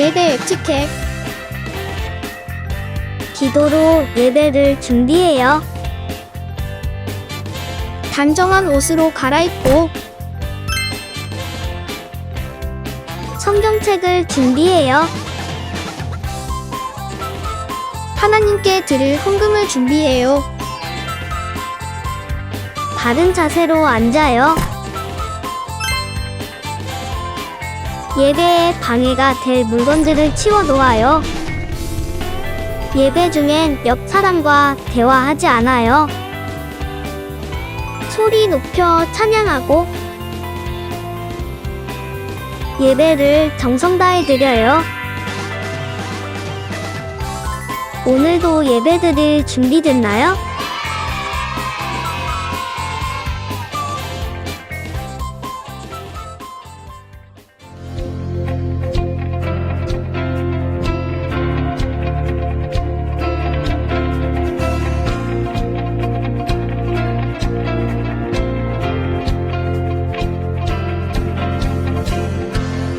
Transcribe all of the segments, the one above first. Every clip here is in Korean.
예배 에티켓. 기도로 예배를 준비해요. 단정한 옷으로 갈아입고 성경책을 준비해요. 하나님께 드릴 헌금을 준비해요. 바른 자세로 앉아요. 예배에 방해가 될 물건들을 치워 놓아요. 예배 중엔 옆 사람과 대화하지 않아요. 소리 높여 찬양하고 예배를 정성 다해 드려요. 오늘도 예배드릴 준비됐나요?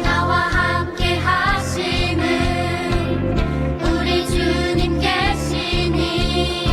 나와 함께 하시는 우리 주님 계시니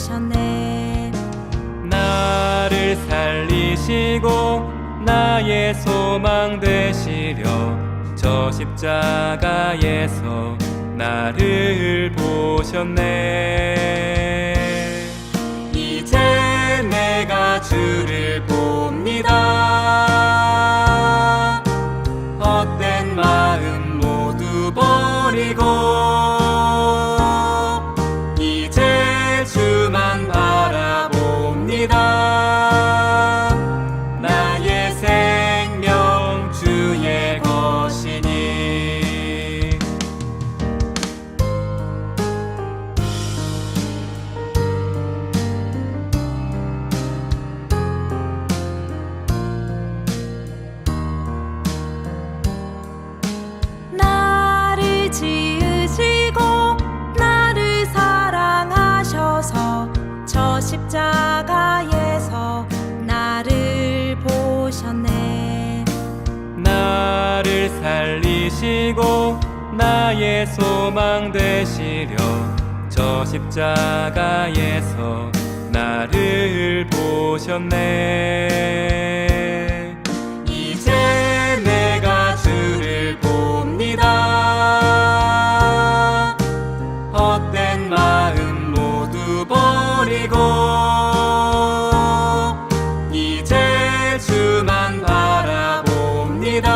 보셨네. 나를 살리시고 나의 소망 되시려 저 십자가에서 나를 보셨네. 이제 내가 주를 봅니다. 헛된 마음 모두 버리고 이제 주만 바라봅니다. 나의 생명 주의 것이니. 나를 지으시고 나를 사랑하셔서 저 십자가에서 나를 보셨네. 나를 살리시고 나의 소망 되시려 저 십자가에서 나를 보셨네. 이제 내가 주를 봅니다. 헛된 마음 모두 버리고 이제 주만 바라봅니다.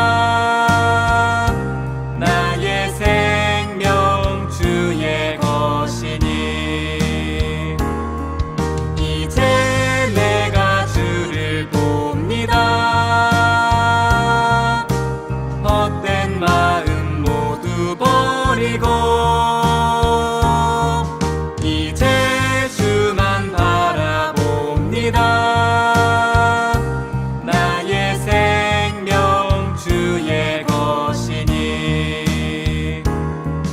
나의 생명 주의 것이니. 이제 내가 주를 봅니다. 헛된 마음 모두 버리고 이제 주만 바라봅니다. 나의 생명 주의 것이니.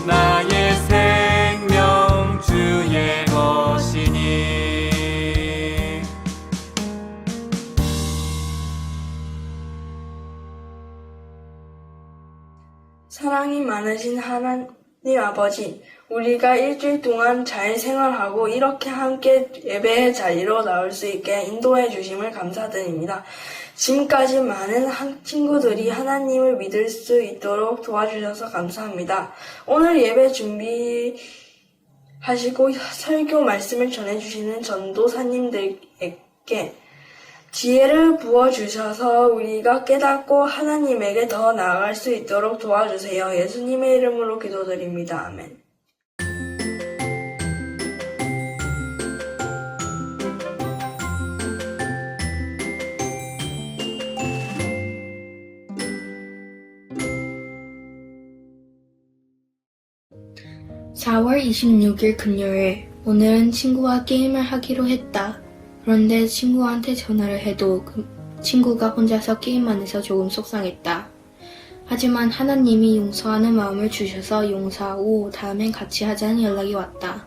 나의 생명 주의 것이니. 사랑이 많으신 하나님 아버지, 우리가 일주일 동안 잘 생활하고 이렇게 함께 예배의 자리로 나올 수 있게 인도해 주심을 감사드립니다. 지금까지 많은 친구들이 하나님을 믿을 수 있도록 도와주셔서 감사합니다. 오늘 예배 준비하시고 설교 말씀을 전해주시는 전도사님들에게 지혜를 부어주셔서 우리가 깨닫고 하나님에게 더 나아갈 수 있도록 도와주세요. 예수님의 이름으로 기도드립니다. 아멘. (4월 26일) 금요일. 오늘은 친구와 게임을 하기로 했다. 그런데 친구한테 전화를 해도 친구가 혼자서 게임만 해서 조금 속상했다. 하지만 하나님이 용서하는 마음을 주셔서 용서하고 다음엔 같이 하자는 연락이 왔다.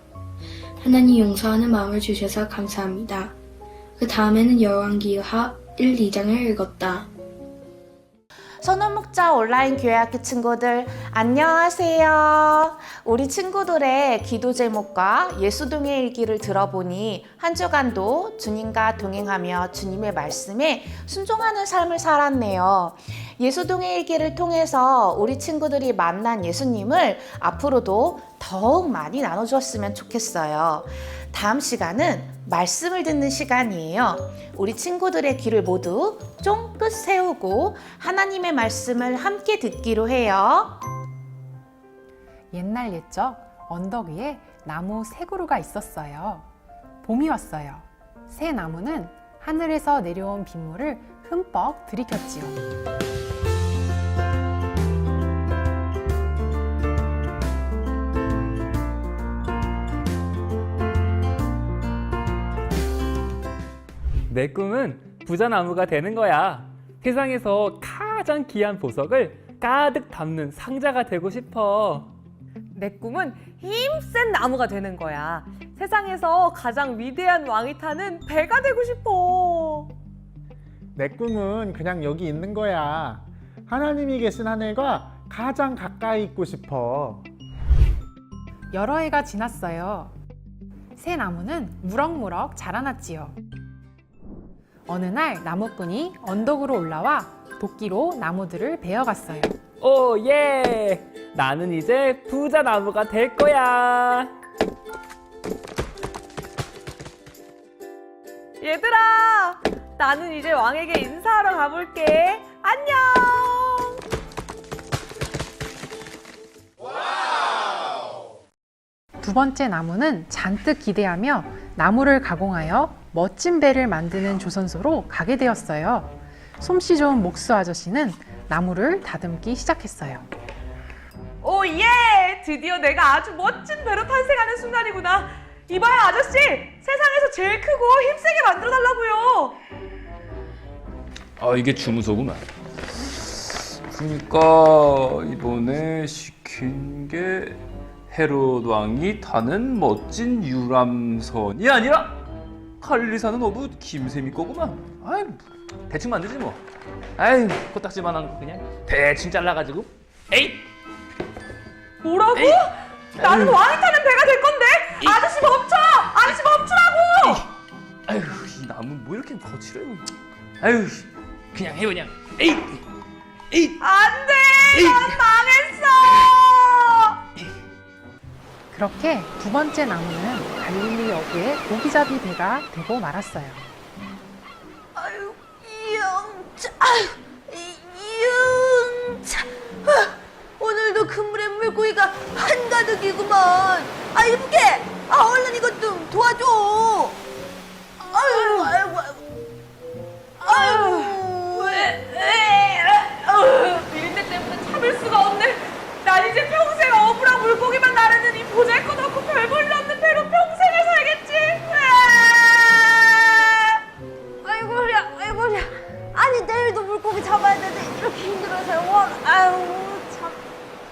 하나님 용서하는 마음을 주셔서 감사합니다. 그 다음에는 열왕기하 1, 2장을 읽었다. 선원목자 온라인 교회학교 친구들 안녕하세요. 우리 친구들의 기도 제목과 예수동의 일기를 들어보니 한 주간도 주님과 동행하며 주님의 말씀에 순종하는 삶을 살았네요. 예수동의 일기를 통해서 우리 친구들이 만난 예수님을 앞으로도 더욱 많이 나눠주었으면 좋겠어요. 다음 시간은 말씀을 듣는 시간이에요. 우리 친구들의 귀를 모두 쫑긋 세우고 하나님의 말씀을 함께 듣기로 해요. 옛날 옛적 언덕 위에 나무 세 그루가 있었어요. 봄이 왔어요. 새 나무는 하늘에서 내려온 빗물을 흠뻑 들이켰지요. 내 꿈은 부자나무가 되는 거야. 세상에서 가장 귀한 보석을 가득 담는 상자가 되고 싶어. 내 꿈은 힘센 나무가 되는 거야. 세상에서 가장 위대한 왕이 타는 배가 되고 싶어. 내 꿈은 그냥 여기 있는 거야. 하나님이 계신 하늘과 가장 가까이 있고 싶어. 여러 해가 지났어요. 새 나무는 무럭무럭 자라났지요. 어느 날 나무꾼이 언덕으로 올라와 도끼로 나무들을 베어갔어요. 오, 예! 나는 이제 부자 나무가 될 거야. 얘들아, 나는 이제 왕에게 인사하러 가볼게. 안녕. 두 번째 나무는 잔뜩 기대하며 나무를 가공하여 멋진 배를 만드는 조선소로 가게 되었어요. 솜씨 좋은 목수 아저씨는 나무를 다듬기 시작했어요. 오, 예! 드디어 내가 아주 멋진 배로 탄생하는 순간이구나. 이봐요, 아저씨! 세상에서 제일 크고 힘세게 만들어달라고요. 아, 이게 주문서구만. 그러니까 이번에 시킨 게 헤롯 왕이 타는 멋진 유람선이 아니라 갈릴리 사는 어부 김세미 거구만. 아이, 대충 만들지 뭐. 아이, 코딱지만한 거 그냥 대충 잘라가지고. 에잇! 뭐라고? 나는 왕이 타는 배가 될 건데! 아저씨 멈춰! 아저씨 멈추라고! 아유, 이 나무 뭐 이렇게 거칠어? 아유, 그냥 해 그냥. 에잇! 에잇! 안 돼! 난 망했어! 그렇게 두 번째 나무는 갈릴리 어부의 고기잡이 배가 되고 말았어요. 아유, 영차, 영차. 오늘도 그물에 물고기가 한가득이구먼. 아이, 무게! 얼른 이것 좀 도와줘. 아유, 비린내 때문에 참을 수가 없네. 난 이제 평생 어부랑 물고기만 나르는 이 보잘것없고 별 볼일 없는 배로 평생을 살겠지. 아이고야. 아니, 내일도 물고기 잡아야 되는데 이렇게 힘들어서 아유, 참.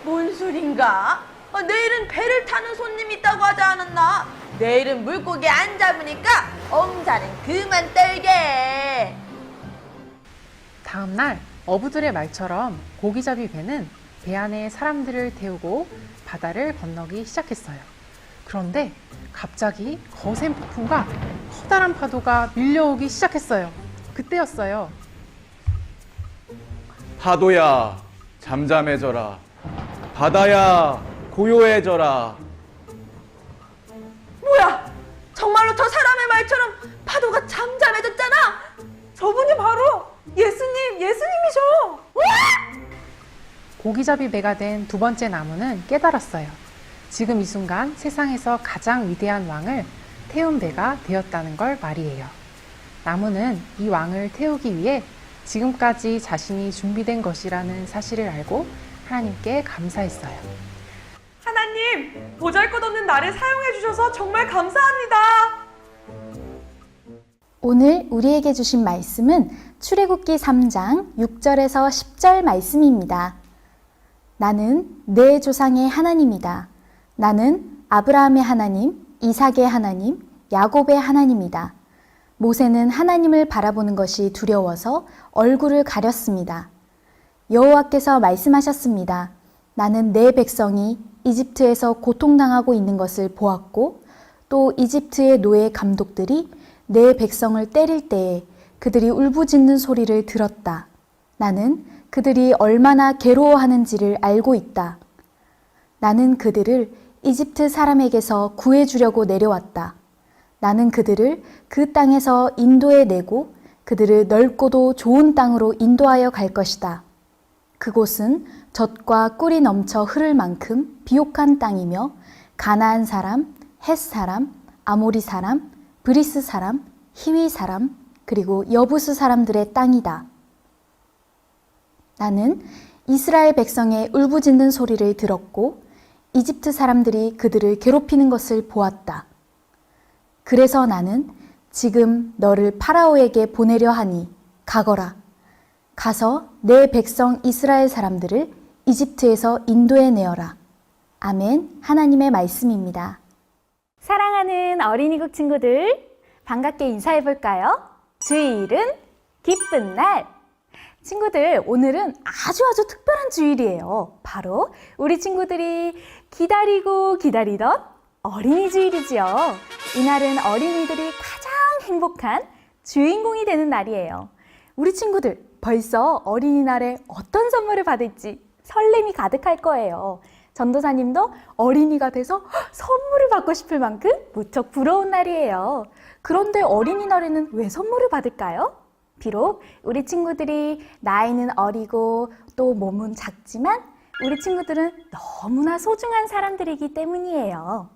뭔 소린가? 내일은 배를 타는 손님이 있다고 하지 않았나? 내일은 물고기 안 잡으니까 엄살은 그만 떨게. 다음 날 어부들의 말처럼 고기잡이 배는 배 안에 사람들을 태우고 바다를 건너기 시작했어요. 그런데 갑자기 거센 폭풍과 커다란 파도가 밀려오기 시작했어요. 그때였어요. 파도야, 잠잠해져라. 바다야, 고요해져라. 뭐야? 정말로 저 사람의 말처럼 파도가 잠잠해졌잖아? 저분이 바로 예수님이죠. 고기잡이 배가 된 두 번째 나무는 깨달았어요. 지금 이 순간 세상에서 가장 위대한 왕을 태운 배가 되었다는 걸 말이에요. 나무는 이 왕을 태우기 위해 지금까지 자신이 준비된 것이라는 사실을 알고 하나님께 감사했어요. 하나님, 보잘것없는 나를 사용해 주셔서 정말 감사합니다. 오늘 우리에게 주신 말씀은 출애굽기 3장 6절에서 10절 말씀입니다. 나는 내 조상의 하나님이다. 나는 아브라함의 하나님, 이삭의 하나님, 야곱의 하나님이다. 모세는 하나님을 바라보는 것이 두려워서 얼굴을 가렸습니다. 여호와께서 말씀하셨습니다. 나는 내 백성이 이집트에서 고통당하고 있는 것을 보았고 또 이집트의 노예 감독들이 내 백성을 때릴 때에 그들이 울부짖는 소리를 들었다. 나는 그들이 얼마나 괴로워하는지를 알고 있다. 나는 그들을 이집트 사람에게서 구해주려고 내려왔다. 나는 그들을 그 땅에서 인도해 내고 그들을 넓고도 좋은 땅으로 인도하여 갈 것이다. 그곳은 젖과 꿀이 넘쳐 흐를 만큼 비옥한 땅이며 가나안 사람, 헷 사람, 아모리 사람, 브리스 사람, 히위 사람, 그리고 여부스 사람들의 땅이다. 나는 이스라엘 백성의 울부짖는 소리를 들었고 이집트 사람들이 그들을 괴롭히는 것을 보았다. 그래서 나는 지금 너를 파라오에게 보내려 하니 가거라. 가서 내 백성 이스라엘 사람들을 이집트에서 인도해 내어라. 아멘. 하나님의 말씀입니다. 사랑하는 어린이국 친구들, 반갑게 인사해 볼까요? 주일은 기쁜 날. 친구들, 오늘은 아주 특별한 주일이에요. 바로 우리 친구들이 기다리고 기다리던 어린이 주일이지요. 이날은 어린이들이 가장 행복한 주인공이 되는 날이에요. 우리 친구들 벌써 어린이날에 어떤 선물을 받을지 설렘이 가득할 거예요. 전도사님도 어린이가 돼서 선물을 받고 싶을 만큼 무척 부러운 날이에요. 그런데 어린이날에는 왜 선물을 받을까요? 비록 우리 친구들이 나이는 어리고 또 몸은 작지만 우리 친구들은 너무나 소중한 사람들이기 때문이에요.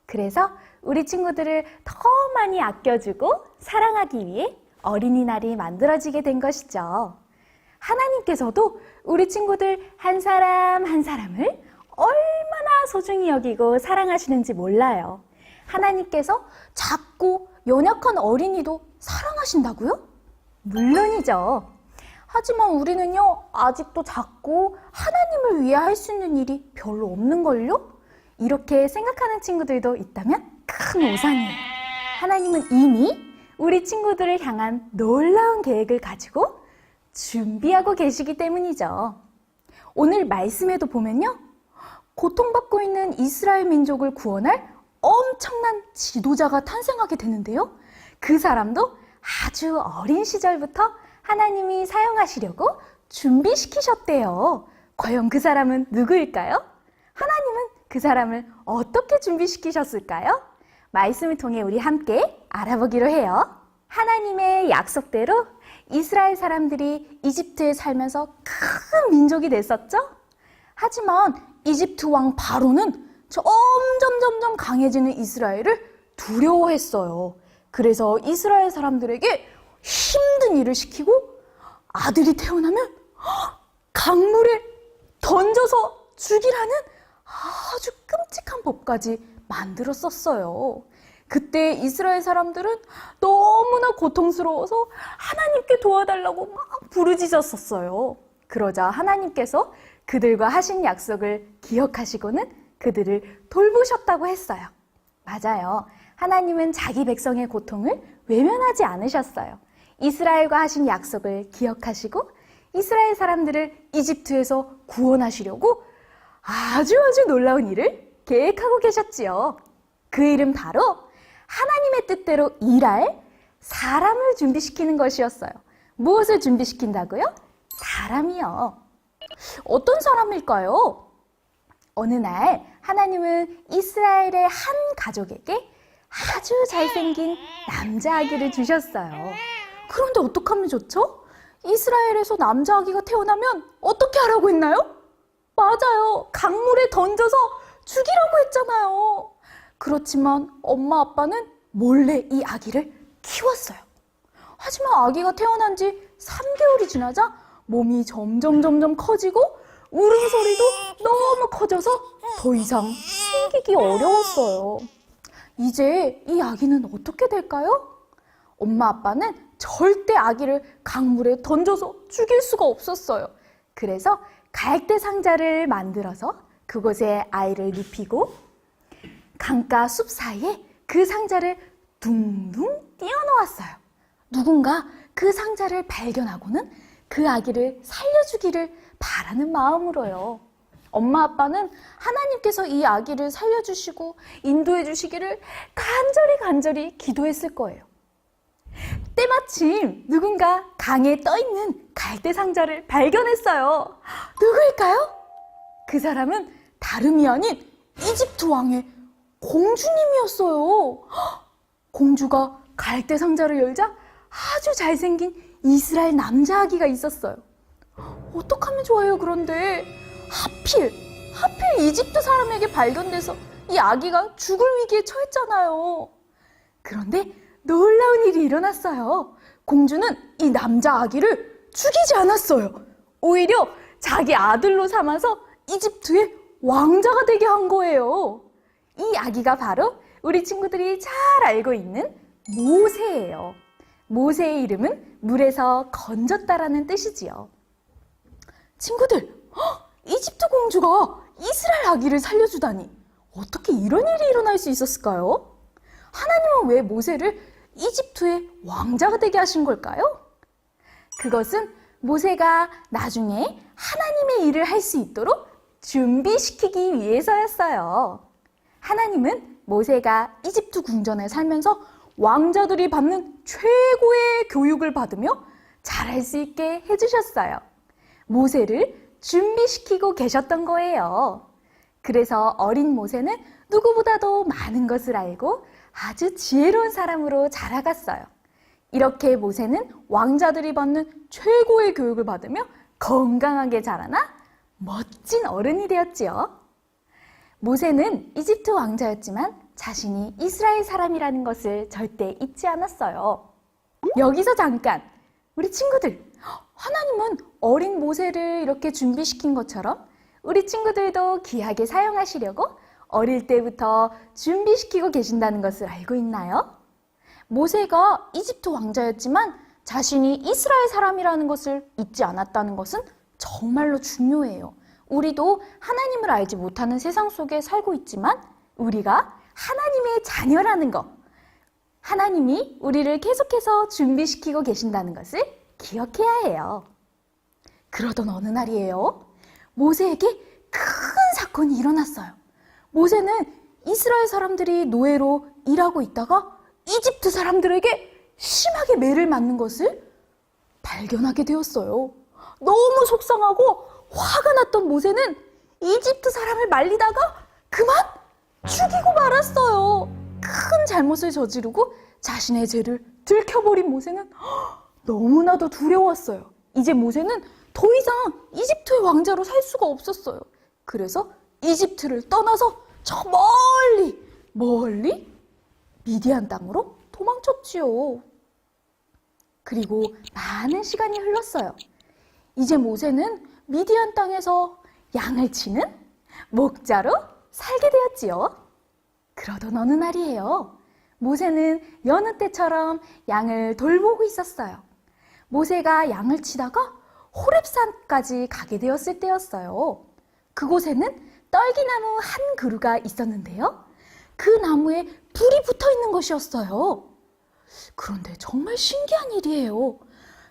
그래서 우리 친구들을 더 많이 아껴주고 사랑하기 위해 어린이날이 만들어지게 된 것이죠. 하나님께서도 우리 친구들 한 사람 한 사람을 얼마나 소중히 여기고 사랑하시는지 몰라요. 하나님께서 작고 연약한 어린이도 사랑하신다고요? 물론이죠. 하지만 우리는요, 아직도 작고 하나님을 위해 할 수 있는 일이 별로 없는걸요? 이렇게 생각하는 친구들도 있다면 큰 오산이에요. 하나님은 이미 우리 친구들을 향한 놀라운 계획을 가지고 준비하고 계시기 때문이죠. 오늘 말씀에도 보면요, 고통받고 있는 이스라엘 민족을 구원할 엄청난 지도자가 탄생하게 되는데요. 그 사람도 아주 어린 시절부터 하나님이 사용하시려고 준비시키셨대요. 과연 그 사람은 누구일까요? 하나님은 그 사람을 어떻게 준비시키셨을까요? 말씀을 통해 우리 함께 알아보기로 해요. 하나님의 약속대로 이스라엘 사람들이 이집트에 살면서 큰 민족이 됐었죠? 하지만 이집트 왕 바로는 점점 강해지는 이스라엘을 두려워했어요. 그래서 이스라엘 사람들에게 힘든 일을 시키고 아들이 태어나면 강물에 던져서 죽이라는 아주 끔찍한 법까지 만들었었어요. 그때 이스라엘 사람들은 너무나 고통스러워서 하나님께 도와달라고 막 부르짖었었어요. 그러자 하나님께서 그들과 하신 약속을 기억하시고는 그들을 돌보셨다고 했어요. 맞아요. 하나님은 자기 백성의 고통을 외면하지 않으셨어요. 이스라엘과 하신 약속을 기억하시고 이스라엘 사람들을 이집트에서 구원하시려고 아주 놀라운 일을 계획하고 계셨지요. 그 일은 바로 하나님의 뜻대로 일할 사람을 준비시키는 것이었어요. 무엇을 준비시킨다고요? 사람이요. 어떤 사람일까요? 어느 날 하나님은 이스라엘의 한 가족에게 아주 잘생긴 남자아기를 주셨어요. 그런데 어떡하면 좋죠? 이스라엘에서 남자아기가 태어나면 어떻게 하라고 했나요? 맞아요. 강물에 던져서 죽이라고 했잖아요. 그렇지만 엄마 아빠는 몰래 이 아기를 키웠어요. 하지만 아기가 태어난 지 3개월이 지나자 몸이 점점 커지고 울음소리도 너무 커져서 더 이상 숨기기 어려웠어요. 이제 이 아기는 어떻게 될까요? 엄마 아빠는 절대 아기를 강물에 던져서 죽일 수가 없었어요. 그래서 갈대 상자를 만들어서 그곳에 아이를 눕히고 강가 숲 사이에 그 상자를 둥둥 띄워놓았어요. 누군가 그 상자를 발견하고는 그 아기를 살려주기를 바라는 마음으로요. 엄마 아빠는 하나님께서 이 아기를 살려주시고 인도해 주시기를 간절히 기도했을 거예요. 때마침 누군가 강에 떠있는 갈대 상자를 발견했어요. 누구일까요? 그 사람은 다름이 아닌 이집트 왕의 공주님이었어요. 공주가 갈대 상자를 열자 아주 잘생긴 이스라엘 남자아기가 있었어요. 어떡하면 좋아요. 그런데 하필 이집트 사람에게 발견돼서 이 아기가 죽을 위기에 처했잖아요. 그런데 놀라운 일이 일어났어요. 공주는 이 남자 아기를 죽이지 않았어요. 오히려 자기 아들로 삼아서 이집트의 왕자가 되게 한 거예요. 이 아기가 바로 우리 친구들이 잘 알고 있는 모세예요. 모세의 이름은 물에서 건졌다라는 뜻이지요. 친구들, 이집트 공주가 이스라엘 아기를 살려주다니 어떻게 이런 일이 일어날 수 있었을까요? 하나님은 왜 모세를 이집트의 왕자가 되게 하신 걸까요? 그것은 모세가 나중에 하나님의 일을 할 수 있도록 준비시키기 위해서였어요. 하나님은 모세가 이집트 궁전에 살면서 왕자들이 받는 최고의 교육을 받으며 잘할 수 있게 해주셨어요. 모세를 준비시키고 계셨던 거예요. 그래서 어린 모세는 누구보다도 많은 것을 알고 아주 지혜로운 사람으로 자라갔어요. 이렇게 모세는 왕자들이 받는 최고의 교육을 받으며 건강하게 자라나 멋진 어른이 되었지요. 모세는 이집트 왕자였지만 자신이 이스라엘 사람이라는 것을 절대 잊지 않았어요. 여기서 잠깐, 우리 친구들, 하나님은 어린 모세를 이렇게 준비시킨 것처럼 우리 친구들도 귀하게 사용하시려고 어릴 때부터 준비시키고 계신다는 것을 알고 있나요? 모세가 이집트 왕자였지만 자신이 이스라엘 사람이라는 것을 잊지 않았다는 것은 정말로 중요해요. 우리도 하나님을 알지 못하는 세상 속에 살고 있지만 우리가 하나님의 자녀라는 것, 하나님이 우리를 계속해서 준비시키고 계신다는 것을 기억해야 해요. 그러던 어느 날이에요. 모세에게 큰 사건이 일어났어요. 모세는 이스라엘 사람들이 노예로 일하고 있다가 이집트 사람들에게 심하게 매를 맞는 것을 발견하게 되었어요. 너무 속상하고 화가 났던 모세는 이집트 사람을 말리다가 그만 죽이고 말았어요. 큰 잘못을 저지르고 자신의 죄를 들켜버린 모세는 너무나도 두려웠어요. 이제 모세는 더 이상 이집트의 왕자로 살 수가 없었어요. 그래서 이집트를 떠나서 저 멀리 미디안 땅으로 도망쳤지요. 그리고 많은 시간이 흘렀어요. 이제 모세는 미디안 땅에서 양을 치는 목자로 살게 되었지요. 그러던 어느 날이에요. 모세는 여느 때처럼 양을 돌보고 있었어요. 모세가 양을 치다가 호렙산까지 가게 되었을 때였어요. 그곳에는 떨기나무 한 그루가 있었는데요. 그 나무에 불이 붙어 있는 것이었어요. 그런데 정말 신기한 일이에요.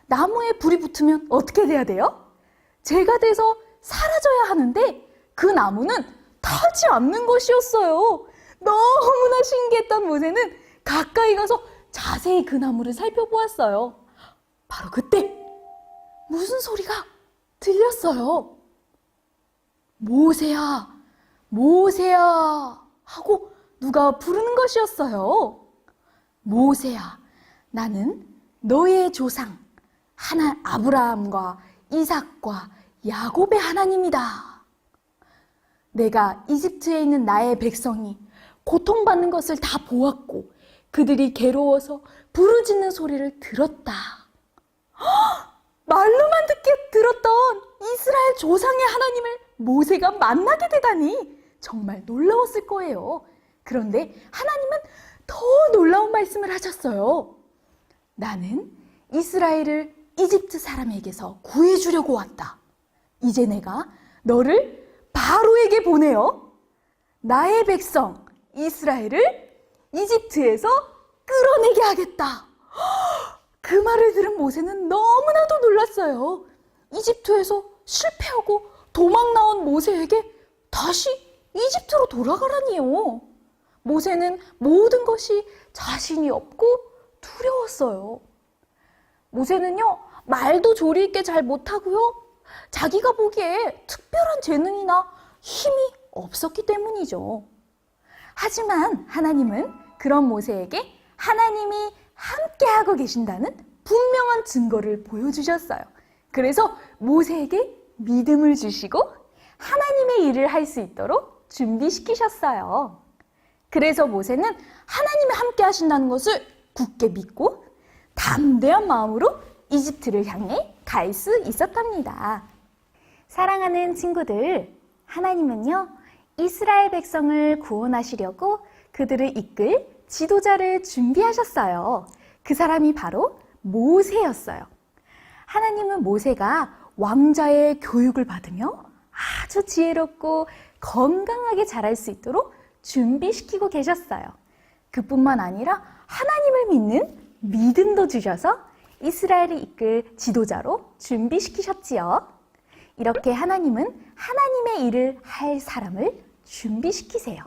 나무에 불이 붙으면 어떻게 돼야 돼요? 재가 돼서 사라져야 하는데 그 나무는 타지 않는 것이었어요. 너무나 신기했던 모세는 가까이 가서 자세히 그 나무를 살펴보았어요. 바로 그때 무슨 소리가 들렸어요. 모세야, 모세야 하고 누가 부르는 것이었어요. 모세야, 나는 너의 조상 아브라함과 이삭과 야곱의 하나님이다. 내가 이집트에 있는 나의 백성이 고통받는 것을 다 보았고 그들이 괴로워서 부르짖는 소리를 들었다. 말로만 듣게 들었던 이스라엘 조상의 하나님을 모세가 만나게 되다니 정말 놀라웠을 거예요. 그런데 하나님은 더 놀라운 말씀을 하셨어요. 나는 이스라엘을 이집트 사람에게서 구해주려고 왔다. 이제 내가 너를 바로에게 보내어 나의 백성 이스라엘을 이집트에서 끌어내게 하겠다. 그 말을 들은 모세는 너무나도 놀랐어요. 이집트에서 실패하고 도망 나온 모세에게 다시 이집트로 돌아가라니요. 모세는 모든 것이 자신이 없고 두려웠어요. 모세는요, 말도 조리 있게 잘 못하고요. 자기가 보기에 특별한 재능이나 힘이 없었기 때문이죠. 하지만 하나님은 그런 모세에게 하나님이 함께하고 계신다는 분명한 증거를 보여주셨어요. 그래서 모세에게 믿음을 주시고 하나님의 일을 할 수 있도록 준비시키셨어요. 그래서 모세는 하나님이 함께 하신다는 것을 굳게 믿고 담대한 마음으로 이집트를 향해 갈 수 있었답니다. 사랑하는 친구들, 하나님은요, 이스라엘 백성을 구원하시려고 그들을 이끌 지도자를 준비하셨어요. 그 사람이 바로 모세였어요. 하나님은 모세가 왕자의 교육을 받으며 아주 지혜롭고 건강하게 자랄 수 있도록 준비시키고 계셨어요. 그뿐만 아니라 하나님을 믿는 믿음도 주셔서 이스라엘을 이끌 지도자로 준비시키셨지요. 이렇게 하나님은 하나님의 일을 할 사람을 준비시키세요.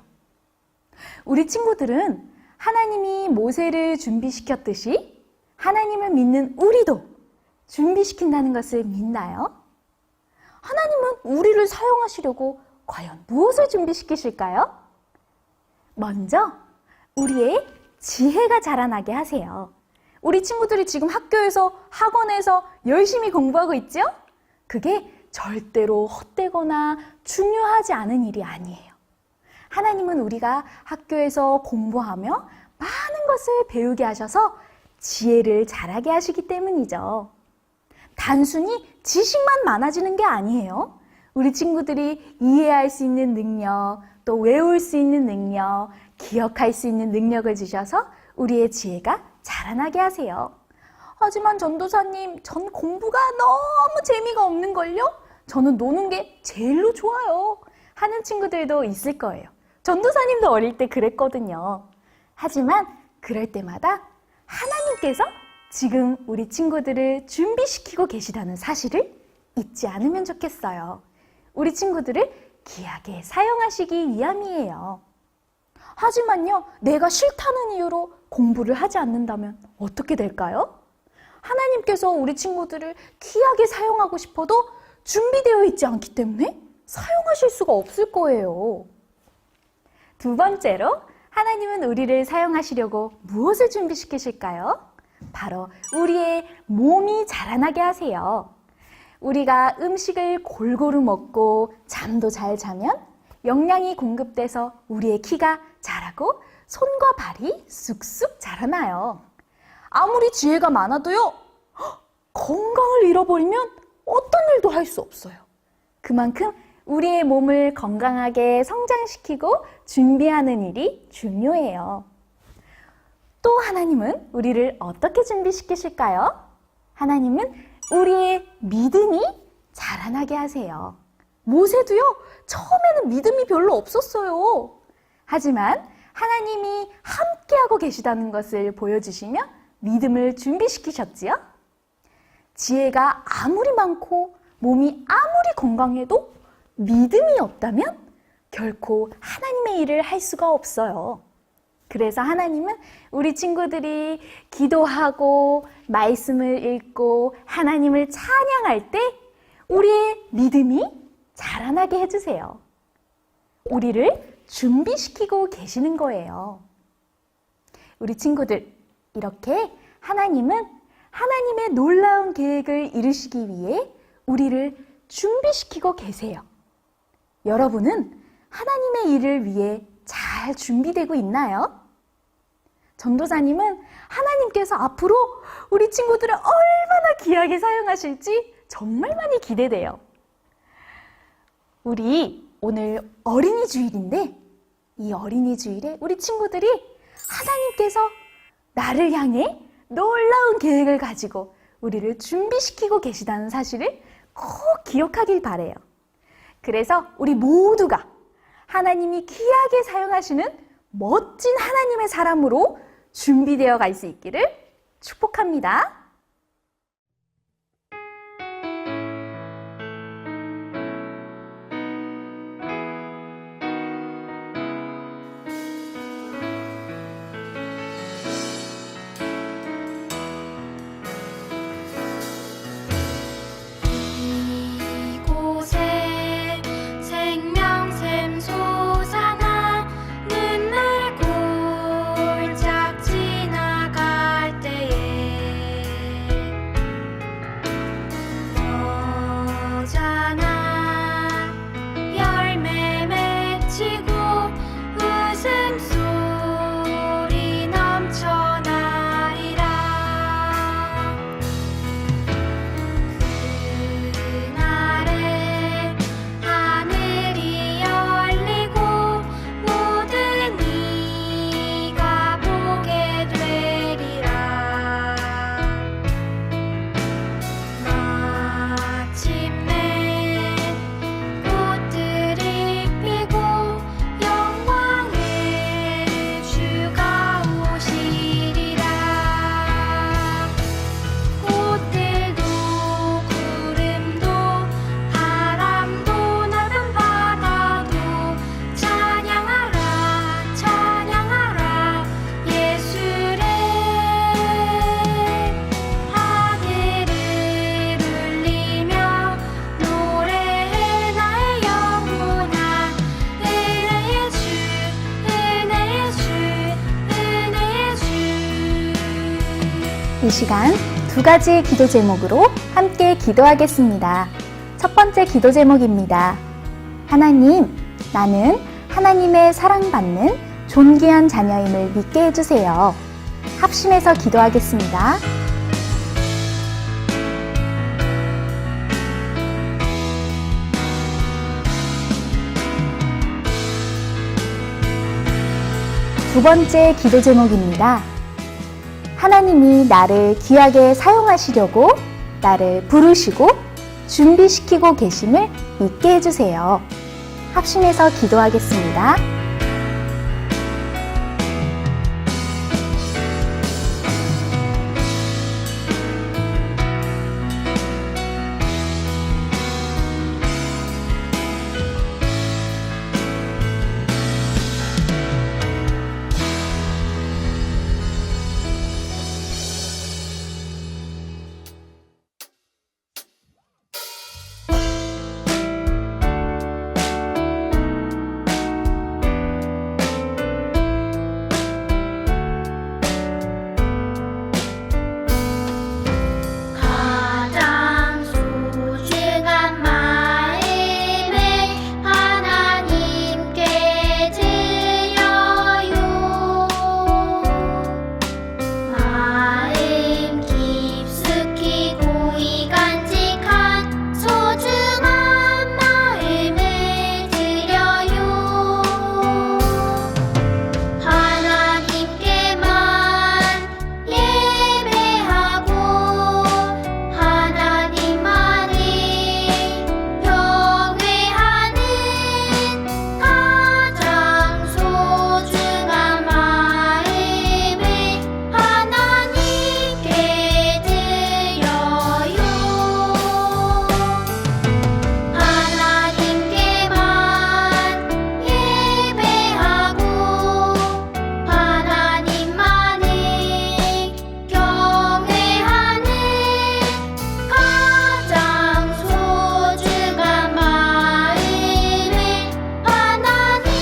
우리 친구들은 하나님이 모세를 준비시켰듯이 하나님을 믿는 우리도 준비시킨다는 것을 믿나요? 하나님은 우리를 사용하시려고 과연 무엇을 준비시키실까요? 먼저 우리의 지혜가 자라나게 하세요. 우리 친구들이 지금 학교에서, 학원에서 열심히 공부하고 있죠? 그게 절대로 헛되거나 중요하지 않은 일이 아니에요. 하나님은 우리가 학교에서 공부하며 많은 것을 배우게 하셔서 지혜를 자라게 하시기 때문이죠. 단순히 지식만 많아지는 게 아니에요. 우리 친구들이 이해할 수 있는 능력, 또 외울 수 있는 능력, 기억할 수 있는 능력을 주셔서 우리의 지혜가 자라나게 하세요. 하지만 전도사님, 전 공부가 너무 재미가 없는걸요? 저는 노는 게 제일로 좋아요. 하는 친구들도 있을 거예요. 전도사님도 어릴 때 그랬거든요. 하지만 그럴 때마다 하나님께서 지금 우리 친구들을 준비시키고 계시다는 사실을 잊지 않으면 좋겠어요. 우리 친구들을 귀하게 사용하시기 위함이에요. 하지만요, 내가 싫다는 이유로 공부를 하지 않는다면 어떻게 될까요? 하나님께서 우리 친구들을 귀하게 사용하고 싶어도 준비되어 있지 않기 때문에 사용하실 수가 없을 거예요. 두 번째로, 하나님은 우리를 사용하시려고 무엇을 준비시키실까요? 바로 우리의 몸이 자라나게 하세요. 우리가 음식을 골고루 먹고 잠도 잘 자면 영양이 공급돼서 우리의 키가 자라고 손과 발이 쑥쑥 자라나요. 아무리 지혜가 많아도요, 건강을 잃어버리면 어떤 일도 할 수 없어요. 그만큼 우리의 몸을 건강하게 성장시키고 준비하는 일이 중요해요. 또 하나님은 우리를 어떻게 준비시키실까요? 하나님은 우리의 믿음이 자라나게 하세요. 모세도요, 처음에는 믿음이 별로 없었어요. 하지만 하나님이 함께하고 계시다는 것을 보여주시며 믿음을 준비시키셨지요. 지혜가 아무리 많고 몸이 아무리 건강해도 믿음이 없다면 결코 하나님의 일을 할 수가 없어요. 그래서 하나님은 우리 친구들이 기도하고 말씀을 읽고 하나님을 찬양할 때 우리의 믿음이 자라나게 해주세요. 우리를 준비시키고 계시는 거예요. 우리 친구들, 이렇게 하나님은 하나님의 놀라운 계획을 이루시기 위해 우리를 준비시키고 계세요. 여러분은 하나님의 일을 위해 잘 준비되고 있나요? 전도사님은 하나님께서 앞으로 우리 친구들을 얼마나 귀하게 사용하실지 정말 많이 기대돼요. 우리 오늘 어린이 주일인데 이 어린이 주일에 우리 친구들이 하나님께서 나를 향해 놀라운 계획을 가지고 우리를 준비시키고 계시다는 사실을 꼭 기억하길 바래요. 그래서 우리 모두가 하나님이 귀하게 사용하시는 멋진 하나님의 사람으로 준비되어 갈 수 있기를 축복합니다. 이곳에 생명샘 솟아나 눈물 골짝 지나갈 때에 이 시간 두 가지 기도 제목으로 함께 기도하겠습니다. 첫 번째 기도 제목입니다. 하나님, 나는 하나님의 사랑받는 존귀한 자녀임을 믿게 해주세요. 합심해서 기도하겠습니다. 두 번째 기도 제목입니다. 하나님이 나를 귀하게 사용하시려고 나를 부르시고 준비시키고 계심을 믿게 해주세요. 합심해서 기도하겠습니다. 가장 소중한 마음을 하나님께 드려요. 마음 깊숙이 고이 간직한 소중한 마음을 드려요. 하나님께만 예배하고 하나님만을 경외하는 가장 소중한 마음을 하나님께 드려요. 하나님께만 예배하고 하나님만을 경외하는 가장 소중한 마음을 하나님께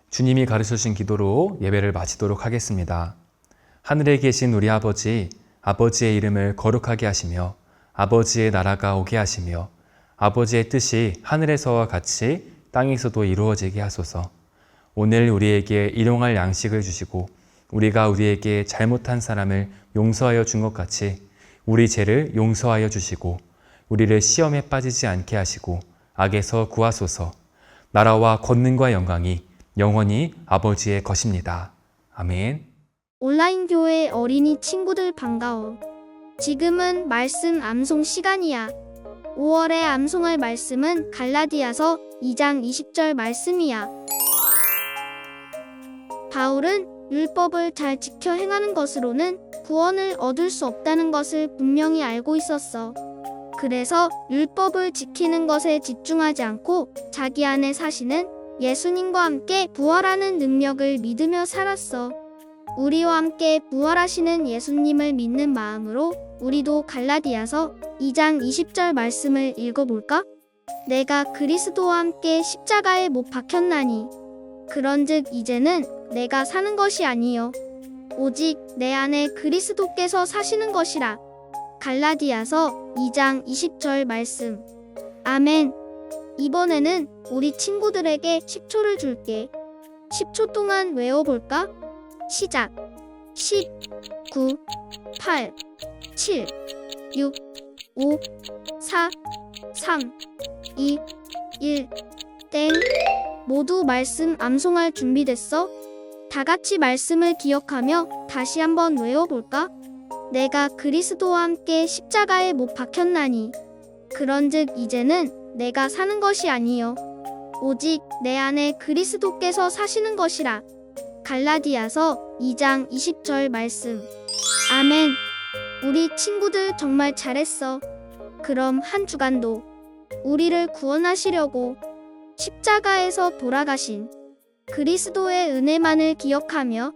주님이 가르쳐주신 기도로 예배를 마치도록 하겠습니다. 하늘에 계신 우리 아버지, 아버지의 이름을 거룩하게 하시며 아버지의 나라가 오게 하시며 아버지의 뜻이 하늘에서와 같이 땅에서도 이루어지게 하소서. 오늘 우리에게 일용할 양식을 주시고 우리가 우리에게 잘못한 사람을 용서하여 준 것 같이 우리 죄를 용서하여 주시고 우리를 시험에 빠지지 않게 하시고 악에서 구하소서. 나라와 권능과 영광이 영원히 아버지의 것입니다. 아멘. 온라인 교회 어린이 친구들 반가워. 지금은 말씀 암송 시간이야. 5월에 암송할 말씀은 갈라디아서 2장 20절 말씀이야. 바울은 율법을 잘 지켜 행하는 것으로는 구원을 얻을 수 없다는 것을 분명히 알고 있었어. 그래서 율법을 지키는 것에 집중하지 않고 자기 안에 사시는 예수님과 함께 부활하는 능력을 믿으며 살았어. 우리와 함께 부활하시는 예수님을 믿는 마음으로 우리도 갈라디아서 2장 20절 말씀을 읽어볼까? 내가 그리스도와 함께 십자가에 못 박혔나니 그런즉 이제는 내가 사는 것이 아니요 오직 내 안에 그리스도께서 사시는 것이라. 갈라디아서 2장 20절 말씀. 아멘. 이번에는 우리 친구들에게 10초를 줄게. 10초 동안 외워볼까? 시작. 10, 9, 8, 7, 6, 5, 4, 3, 2, 1, 땡. 모두 말씀 암송할 준비됐어? 다 같이 말씀을 기억하며 다시 한번 외워볼까? 내가 그리스도와 함께 십자가에 못 박혔나니 그런즉 이제는 내가 사는 것이 아니요 오직 내 안에 그리스도께서 사시는 것이라. 갈라디아서 2장 20절 말씀. 아멘. 우리 친구들 정말 잘했어. 그럼 한 주간도 우리를 구원하시려고 십자가에서 돌아가신 그리스도의 은혜만을 기억하며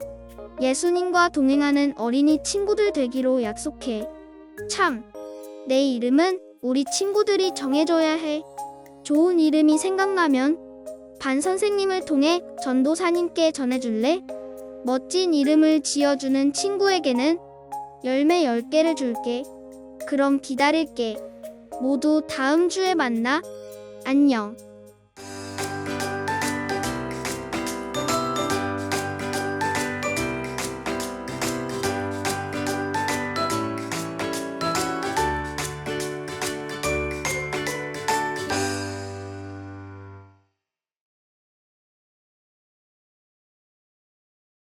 예수님과 동행하는 어린이 친구들 되기로 약속해. 참, 내 이름은 우리 친구들이 정해줘야 해. 좋은 이름이 생각나면 반 선생님을 통해 전도사님께 전해줄래? 멋진 이름을 지어주는 친구에게는 열매 10개를 줄게. 그럼 기다릴게. 모두 다음 주에 만나. 안녕.